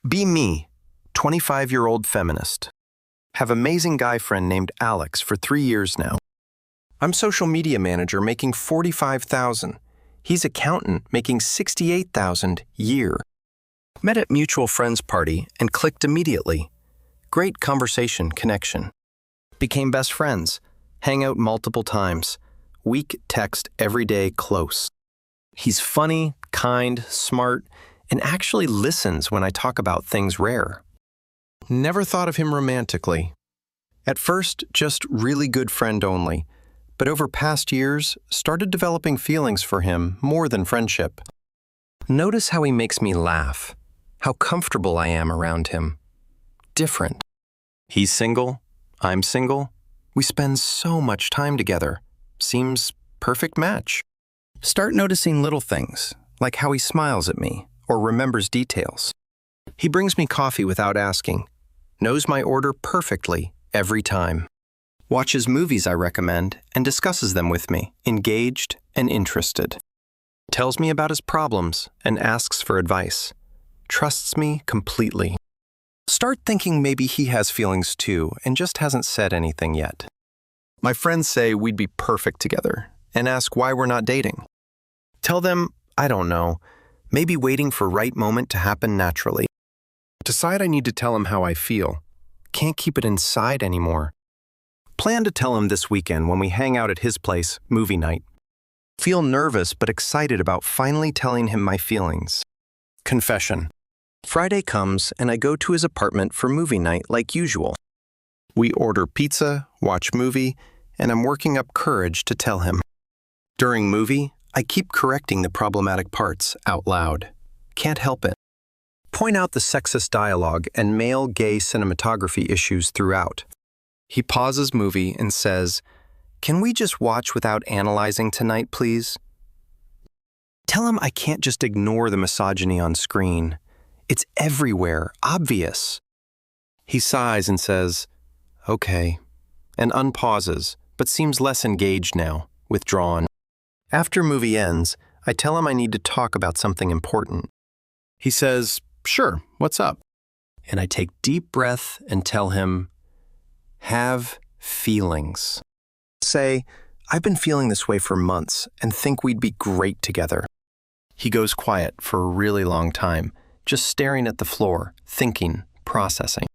Be me, 25-year-old feminist. Have amazing guy friend named Alex for 3 years now. I'm social media manager making $45,000. He's accountant making $68,000 year. Met at mutual friends party and clicked immediately. Great conversation connection. Became best friends. Hang out multiple times. Week text every day close. He's funny, kind, smart, and actually listens when I talk about things rare. Never thought of him romantically. At first, just really good friend only, but over past years, started developing feelings for him more than friendship. Notice how he makes me laugh, how comfortable I am around him. Different. He's single, I'm single. We spend so much time together. Seems perfect match. Start noticing little things, like how he smiles at me or remembers details. He brings me coffee without asking, knows my order perfectly every time, watches movies I recommend and discusses them with me, engaged and interested, tells me about his problems and asks for advice, trusts me completely. Start thinking maybe he has feelings too and just hasn't said anything yet. My friends say we'd be perfect together and ask why we're not dating. Tell them, I don't know, maybe waiting for right moment to happen naturally. Decide I need to tell him how I feel. Can't keep it inside anymore. Plan to tell him this weekend when we hang out at his place, movie night. Feel nervous but excited about finally telling him my feelings. Confession. Friday comes and I go to his apartment for movie night like usual. We order pizza, watch movie, and I'm working up courage to tell him. During movie, I keep correcting the problematic parts out loud. Can't help it. Point out the sexist dialogue and male gay cinematography issues throughout. He pauses movie and says, "Can we just watch without analyzing tonight, please?" Tell him I can't just ignore the misogyny on screen. It's everywhere, obvious. He sighs and says, "Okay," and unpauses, but seems less engaged now, withdrawn. After movie ends, I tell him I need to talk about something important. He says, "Sure, what's up?" And I take deep breath and tell him, "Have feelings." Say, "I've been feeling this way for months and think we'd be great together." He goes quiet for a really long time, just staring at the floor, thinking, processing.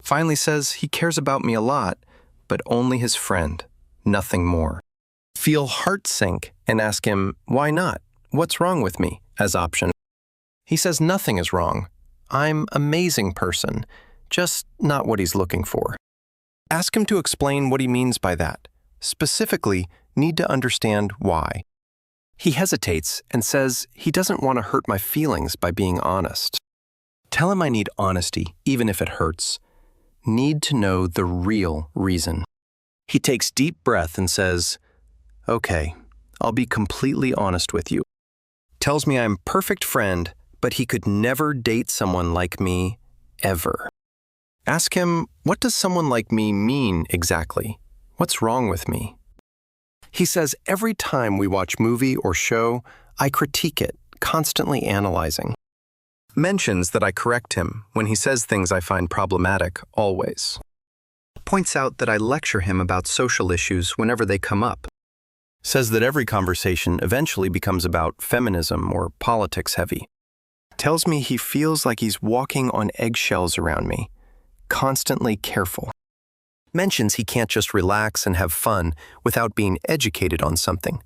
Finally says he cares about me a lot, but only his friend, nothing more. Feel heart sink and ask him, why not? What's wrong with me, as option. He says nothing is wrong. I'm amazing person, just not what he's looking for. Ask him to explain what he means by that. Specifically, need to understand why. He hesitates and says he doesn't want to hurt my feelings by being honest. Tell him I need honesty, even if it hurts. Need to know the real reason. He takes deep breath and says, "Okay, I'll be completely honest with you." Tells me I'm perfect friend, but he could never date someone like me, ever. Ask him, what does someone like me mean exactly? What's wrong with me? He says every time we watch movie or show, I critique it, constantly analyzing. Mentions that I correct him when he says things I find problematic, always. Points out that I lecture him about social issues whenever they come up. Says that every conversation eventually becomes about feminism or politics heavy. Tells me he feels like he's walking on eggshells around me, constantly careful. Mentions he can't just relax and have fun without being educated on something.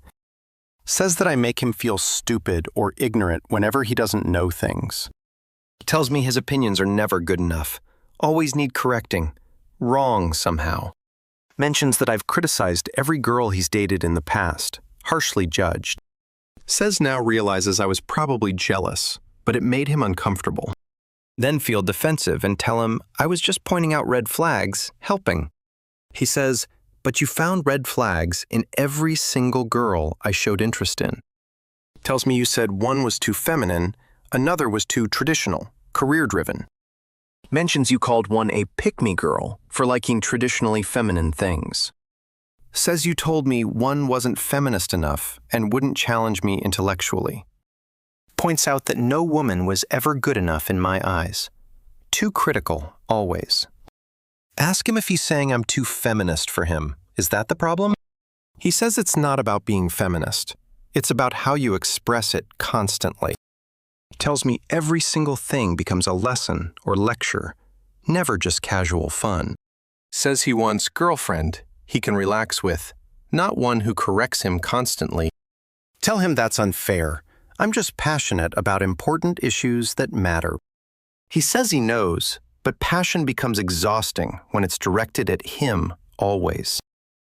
Says that I make him feel stupid or ignorant whenever he doesn't know things. Tells me his opinions are never good enough, always need correcting, wrong somehow. Mentions that I've criticized every girl he's dated in the past, harshly judged. Says now realizes I was probably jealous, but it made him uncomfortable. Then feel defensive and tell him I was just pointing out red flags, helping. He says, "But you found red flags in every single girl I showed interest in." Tells me you said one was too feminine, another was too traditional, career-driven. Mentions you called one a pick-me girl for liking traditionally feminine things. Says you told me one wasn't feminist enough and wouldn't challenge me intellectually. Points out that no woman was ever good enough in my eyes. too critical, always. Ask him if he's saying I'm too feminist for him. Is that the problem? He says it's not about being feminist. It's about how you express it constantly. Tells me every single thing becomes a lesson or lecture, never just casual fun. Says he wants girlfriend he can relax with, not one who corrects him constantly. Tell him that's unfair. I'm just passionate about important issues that matter. He says he knows, but passion becomes exhausting when it's directed at him always.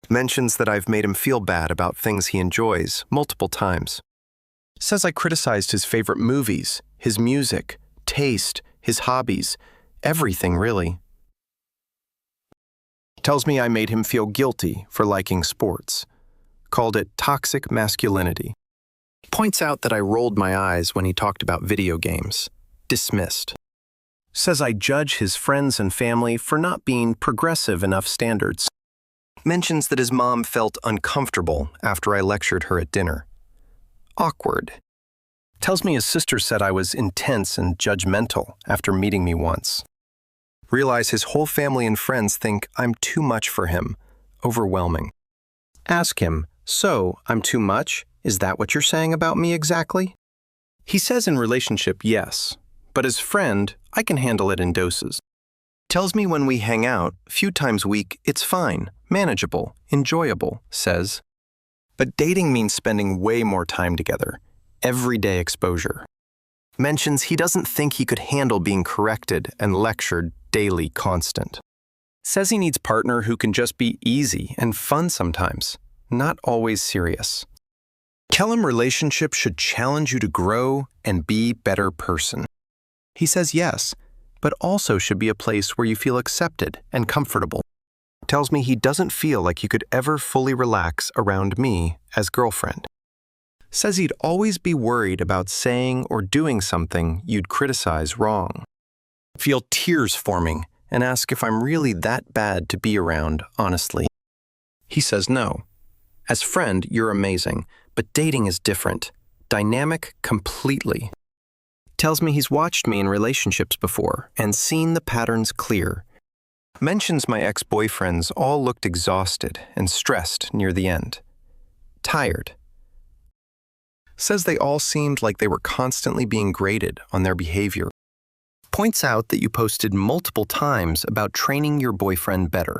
Mentions that I've made him feel bad about things he enjoys multiple times. Says I criticized his favorite movies, his music, taste, his hobbies, everything really. Tells me I made him feel guilty for liking sports. Called it toxic masculinity. Points out that I rolled my eyes when he talked about video games. Dismissed. Says I judge his friends and family for not being progressive enough standards. Mentions that his mom felt uncomfortable after I lectured her at dinner. Awkward. Tells me his sister said I was intense and judgmental after meeting me once. Realize his whole family and friends think I'm too much for him. Overwhelming. Ask him, so I'm too much? Is that what you're saying about me exactly? He says in relationship, yes, but as friend, I can handle it in doses. Tells me when we hang out, a few times a week, it's fine, manageable, enjoyable, says. But dating means spending way more time together, everyday exposure. Mentions he doesn't think he could handle being corrected and lectured daily constant. Says he needs partner who can just be easy and fun sometimes, not always serious. Tell him relationship should challenge you to grow and be better person. He says yes, but also should be a place where you feel accepted and comfortable. Tells me he doesn't feel like you could ever fully relax around me as girlfriend. Says he'd always be worried about saying or doing something you'd criticize wrong. Feel tears forming and ask if I'm really that bad to be around, honestly. He says no. As friend, you're amazing, but dating is different. Dynamic completely. Tells me he's watched me in relationships before and seen the patterns clear. Mentions my ex-boyfriends all looked exhausted and stressed near the end. Tired. Says they all seemed like they were constantly being graded on their behavior. Points out that you posted multiple times about training your boyfriend better.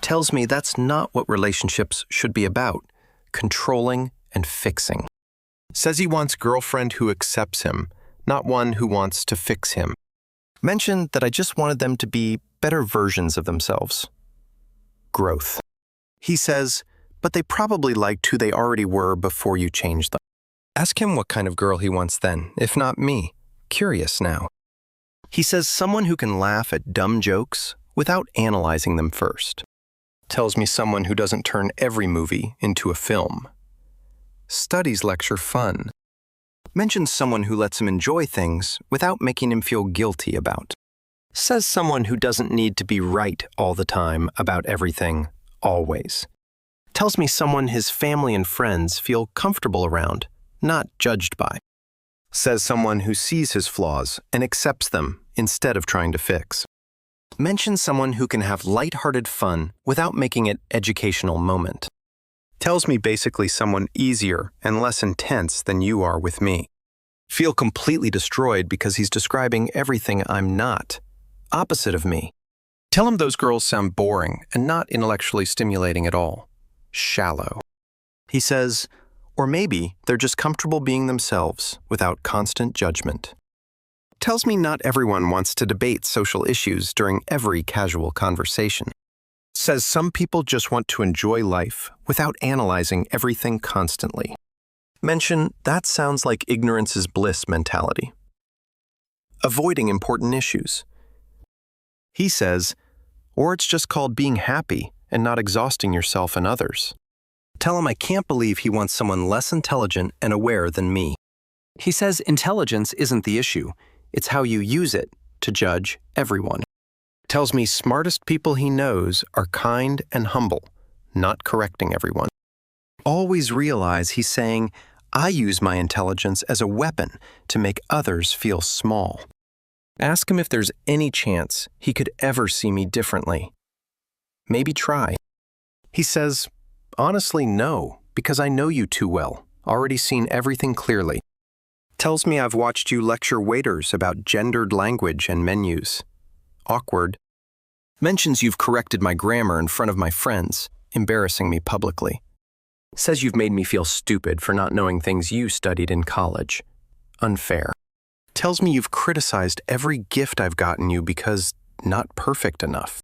Tells me that's not what relationships should be about, controlling and fixing. Says he wants girlfriend who accepts him, not one who wants to fix him. Mentioned that I just wanted them to be better versions of themselves. Growth. He says, but they probably liked who they already were before you changed them. Ask him what kind of girl he wants then, if not me. Curious now. He says someone who can laugh at dumb jokes without analyzing them first. Tells me someone who doesn't turn every movie into a film. Studies lecture fun. Mentions someone who lets him enjoy things without making him feel guilty about. Says someone who doesn't need to be right all the time about everything, always. Tells me someone his family and friends feel comfortable around, not judged by. Says someone who sees his flaws and accepts them instead of trying to fix. Mentions someone who can have lighthearted fun without making it educational moment. Tells me basically someone easier and less intense than you are with me. Feel completely destroyed because he's describing everything I'm not, opposite of me. Tell him those girls sound boring and not intellectually stimulating at all. Shallow. He says, or maybe they're just comfortable being themselves without constant judgment. Tells me not everyone wants to debate social issues during every casual conversation. Says some people just want to enjoy life without analyzing everything constantly. Mention that sounds like ignorance is bliss mentality. Avoiding important issues. He says, or it's just called being happy and not exhausting yourself and others. Tell him I can't believe he wants someone less intelligent and aware than me. He says intelligence isn't the issue. It's how you use it to judge everyone. Tells me smartest people he knows are kind and humble, not correcting everyone. Always realize he's saying, I use my intelligence as a weapon to make others feel small. Ask him if there's any chance he could ever see me differently. Maybe try. He says, honestly, no, because I know you too well, already seen everything clearly. Tells me I've watched you lecture waiters about gendered language and menus. Awkward. Mentions you've corrected my grammar in front of my friends, embarrassing me publicly. Says you've made me feel stupid for not knowing things you studied in college. Unfair. Tells me you've criticized every gift I've gotten you because not perfect enough.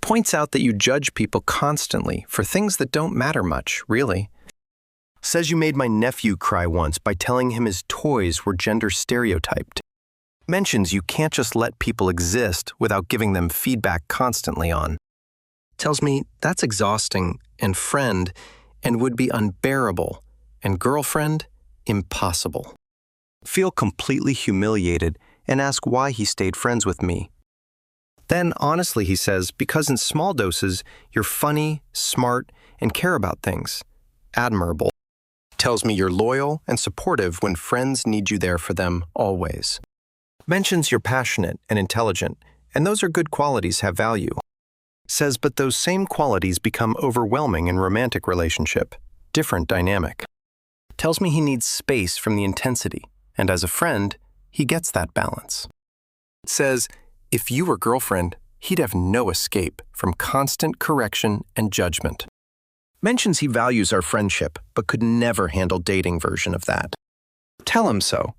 Points out that you judge people constantly for things that don't matter much, really. Says you made my nephew cry once by telling him his toys were gender stereotyped. Mentions you can't just let people exist without giving them feedback constantly on. Tells me that's exhausting, and friend, and would be unbearable, and girlfriend, impossible. Feel completely humiliated and ask why he stayed friends with me. Then, honestly, he says, because in small doses, you're funny, smart, and care about things. Admirable. Tells me you're loyal and supportive when friends need you there for them always. Mentions you're passionate and intelligent, and those are good qualities, have value. Says, but those same qualities become overwhelming in romantic relationship. Different dynamic. Tells me he needs space from the intensity, and as a friend, he gets that balance. Says, if you were girlfriend, he'd have no escape from constant correction and judgment. Mentions he values our friendship, but could never handle dating version of that. Tell him so.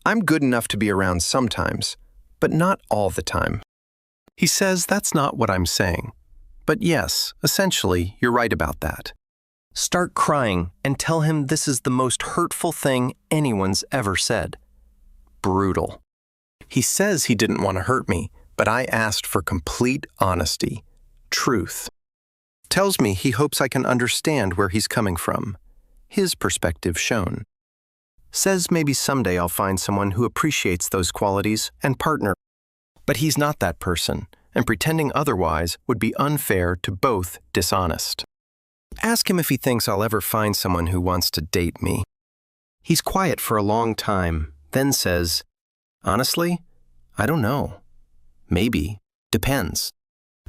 I'm good enough to be around sometimes, but not all the time. He says that's not what I'm saying. But yes, essentially, you're right about that. Start crying and tell him this is the most hurtful thing anyone's ever said. Brutal. He says he didn't want to hurt me, but I asked for complete honesty, truth. Tells me he hopes I can understand where he's coming from, his perspective shown. Says maybe someday I'll find someone who appreciates those qualities and partner. But he's not that person, and pretending otherwise would be unfair to both dishonest. Ask him if he thinks I'll ever find someone who wants to date me. He's quiet for a long time, then says, honestly, I don't know. Maybe. Depends.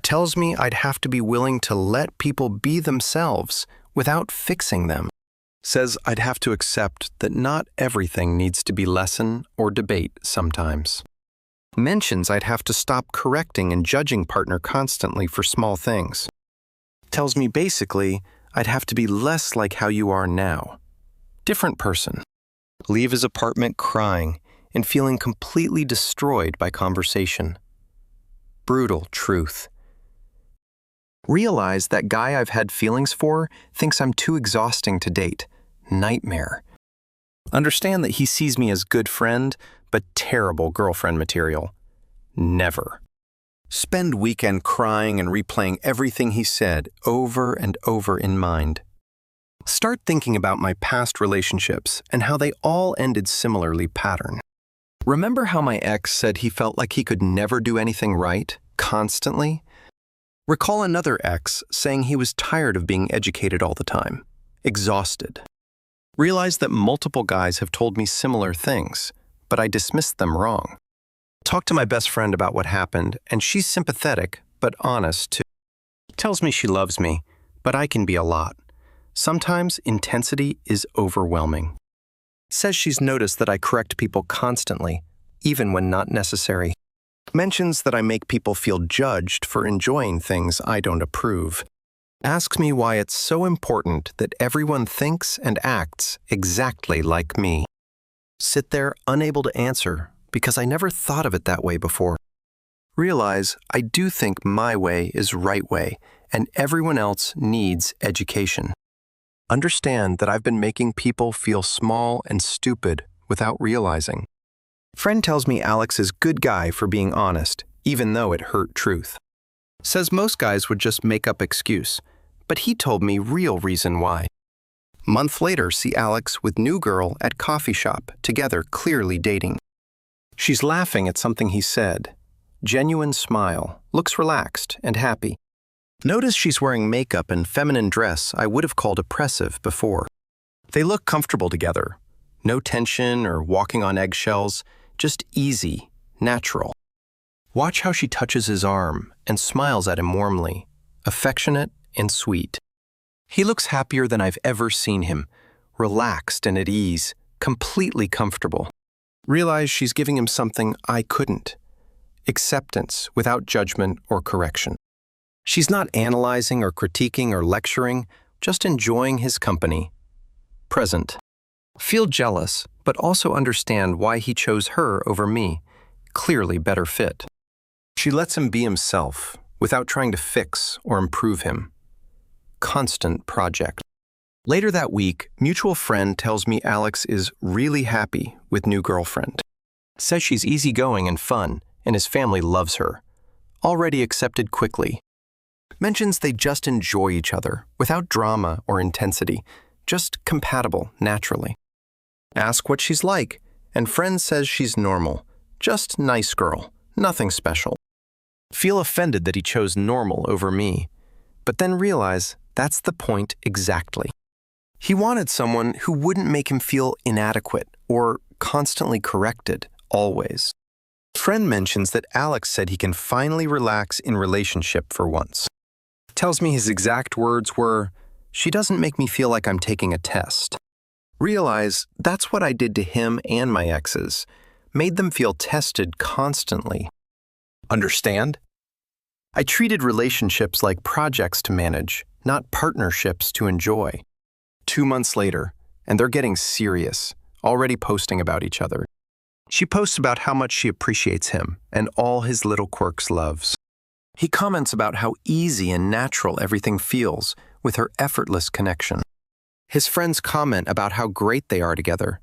Tells me I'd have to be willing to let people be themselves without fixing them. Says I'd have to accept that not everything needs to be lesson or debate sometimes. Mentions I'd have to stop correcting and judging partner constantly for small things. Tells me basically I'd have to be less like how you are now. Different person. Leave his apartment crying and feeling completely destroyed by conversation. Brutal truth. Realize that guy I've had feelings for thinks I'm too exhausting to date. Nightmare. Understand that he sees me as good friend, but terrible girlfriend material. Never. Spend weekend crying and replaying everything he said over and over in mind. Start thinking about my past relationships and how they all ended similarly pattern. Remember how my ex said he felt like he could never do anything right, constantly? Recall another ex saying he was tired of being educated all the time, exhausted. Realize that multiple guys have told me similar things, but I dismissed them wrong. Talk to my best friend about what happened, and she's sympathetic, but honest too. Tells me she loves me, but I can be a lot. Sometimes intensity is overwhelming. Says she's noticed that I correct people constantly, even when not necessary. Mentions that I make people feel judged for enjoying things I don't approve. Asks me why it's so important that everyone thinks and acts exactly like me. Sit there unable to answer because I never thought of it that way before. Realize I do think my way is right way and everyone else needs education. Understand that I've been making people feel small and stupid without realizing. Friend tells me Alex is good guy for being honest, even though it hurt truth. Says most guys would just make up excuse, but he told me real reason why. Month later, see Alex with new girl at coffee shop, together clearly dating. She's laughing at something he said. Genuine smile, looks relaxed and happy. Notice she's wearing makeup and feminine dress I would have called oppressive before. They look comfortable together. No tension or walking on eggshells, just easy, natural. Watch how she touches his arm and smiles at him warmly, affectionate and sweet. He looks happier than I've ever seen him, relaxed and at ease, completely comfortable. Realize she's giving him something I couldn't. Acceptance without judgment or correction. She's not analyzing or critiquing or lecturing, just enjoying his company. Present. Feel jealous, but also understand why he chose her over me. Clearly better fit. She lets him be himself, without trying to fix or improve him. Constant project. Later that week, mutual friend tells me Alex is really happy with new girlfriend. Says she's easygoing and fun, and his family loves her. Already accepted quickly. Mentions they just enjoy each other, without drama or intensity, just compatible naturally. Ask what she's like, and friend says she's normal, just nice girl, nothing special. Feel offended that he chose normal over me, but then realize that's the point exactly. He wanted someone who wouldn't make him feel inadequate or constantly corrected, always. Friend mentions that Alex said he can finally relax in relationship for once. Tells me his exact words were, "She doesn't make me feel like I'm taking a test." Realize that's what I did to him and my exes, made them feel tested constantly. Understand? I treated relationships like projects to manage, not partnerships to enjoy. 2 months later, and they're getting serious, already posting about each other. She posts about how much she appreciates him and all his little quirks loves. He comments about how easy and natural everything feels with her effortless connection. His friends comment about how great they are together.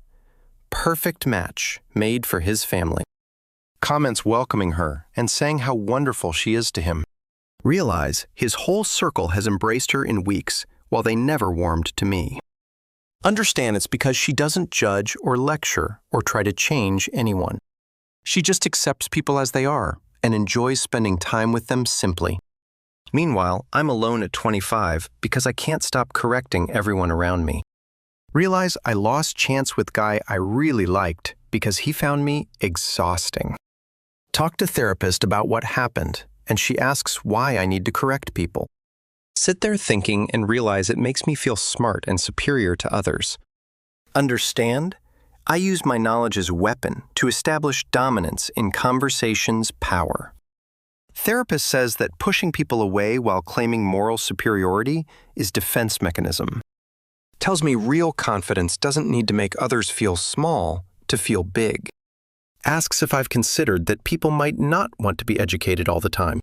Perfect match made for his family. Comments welcoming her and saying how wonderful she is to him. Realize his whole circle has embraced her in weeks while they never warmed to me. Understand it's because she doesn't judge or lecture or try to change anyone. She just accepts people as they are and enjoys spending time with them simply. Meanwhile, I'm alone at 25 because I can't stop correcting everyone around me. Realize I lost chance with guy I really liked because he found me exhausting. Talk to therapist about what happened, and she asks why I need to correct people. Sit there thinking and realize it makes me feel smart and superior to others. Understand? I use my knowledge as a weapon to establish dominance in conversation's power. Therapist says that pushing people away while claiming moral superiority is defense mechanism. Tells me real confidence doesn't need to make others feel small to feel big. Asks if I've considered that people might not want to be educated all the time.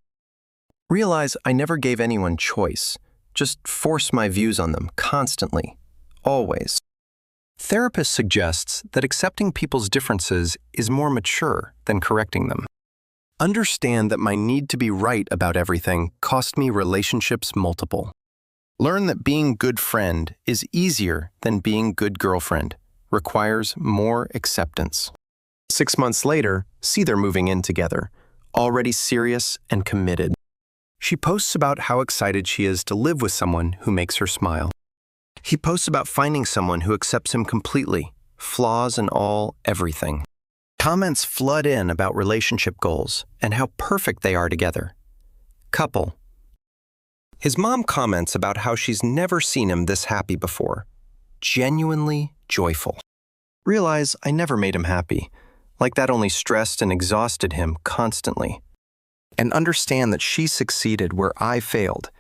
Realize I never gave anyone choice, just force my views on them constantly, always. Therapist suggests that accepting people's differences is more mature than correcting them. Understand that my need to be right about everything cost me relationships multiple. Learn that being good friend is easier than being good girlfriend, requires more acceptance. 6 months later, see they're moving in together, already serious and committed. She posts about how excited she is to live with someone who makes her smile. He posts about finding someone who accepts him completely, flaws and all, everything. Comments flood in about relationship goals and how perfect they are together. Couple. His mom comments about how she's never seen him this happy before. Genuinely joyful. Realize I never made him happy, like that only stressed and exhausted him constantly. And understand that she succeeded where I failed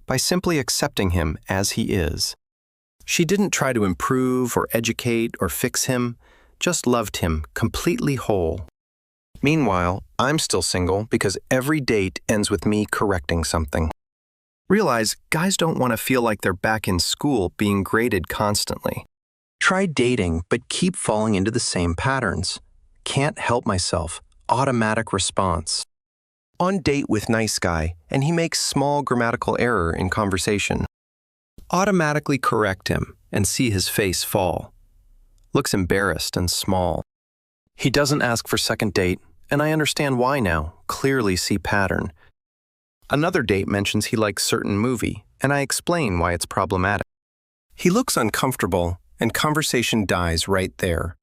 by simply accepting him as he is. She didn't try to improve or educate or fix him, just loved him completely whole. Meanwhile, I'm still single because every date ends with me correcting something. Realize guys don't want to feel like they're back in school being graded constantly. Try dating, but keep falling into the same patterns. Can't help myself. Automatic response. On date with nice guy, and he makes small grammatical error in conversation. Automatically correct him and see his face fall. Looks embarrassed and small. He doesn't ask for second date, and I understand why now, clearly see pattern. Another date mentions he likes certain movie, and I explain why it's problematic. He looks uncomfortable, and conversation dies right there.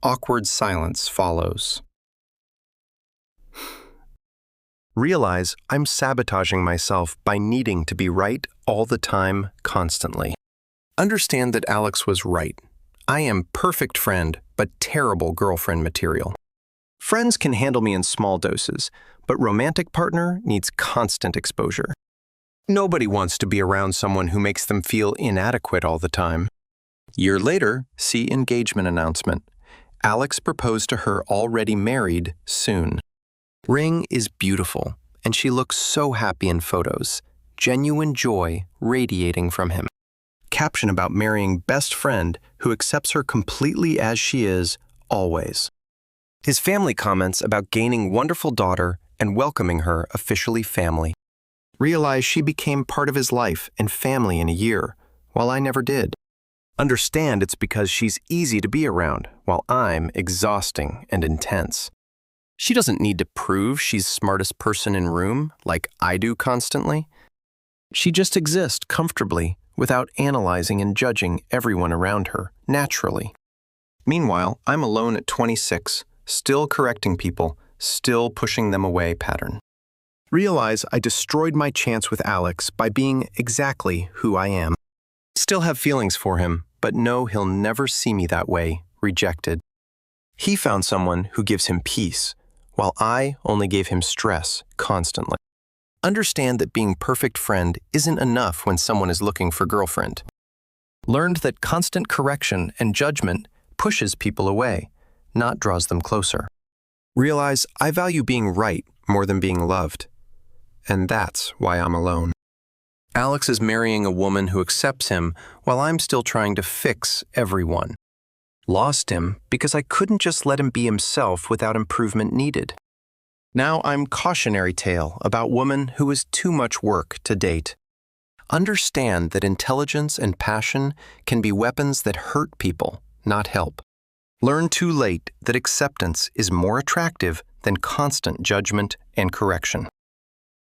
Awkward silence follows. Realize I'm sabotaging myself by needing to be right all the time, constantly. Understand that Alex was right. I am perfect friend, but terrible girlfriend material. Friends can handle me in small doses, but romantic partner needs constant exposure. Nobody wants to be around someone who makes them feel inadequate all the time. Year later, see engagement announcement. Alex proposed to her already married soon. Ring is beautiful, and she looks so happy in photos. Genuine joy radiating from him. Caption about marrying best friend who accepts her completely as she is, always. His family comments about gaining wonderful daughter and welcoming her officially family. Realize she became part of his life and family in a year, while I never did. Understand it's because she's easy to be around, while I'm exhausting and intense. She doesn't need to prove she's smartest person in room like I do constantly. She just exists comfortably without analyzing and judging everyone around her naturally. Meanwhile, I'm alone at 26, still correcting people, still pushing them away pattern. Realize I destroyed my chance with Alex by being exactly who I am. Still have feelings for him, but know he'll never see me that way, rejected. He found someone who gives him peace, while I only gave him stress constantly. Understand that being perfect friend isn't enough when someone is looking for girlfriend. Learned that constant correction and judgment pushes people away, not draws them closer. Realize I value being right more than being loved. And that's why I'm alone. Alex is marrying a woman who accepts him while I'm still trying to fix everyone. Lost him because I couldn't just let him be himself without improvement needed. Now I'm cautionary tale about woman who is too much work to date. Understand that intelligence and passion can be weapons that hurt people, not help. Learn too late that acceptance is more attractive than constant judgment and correction.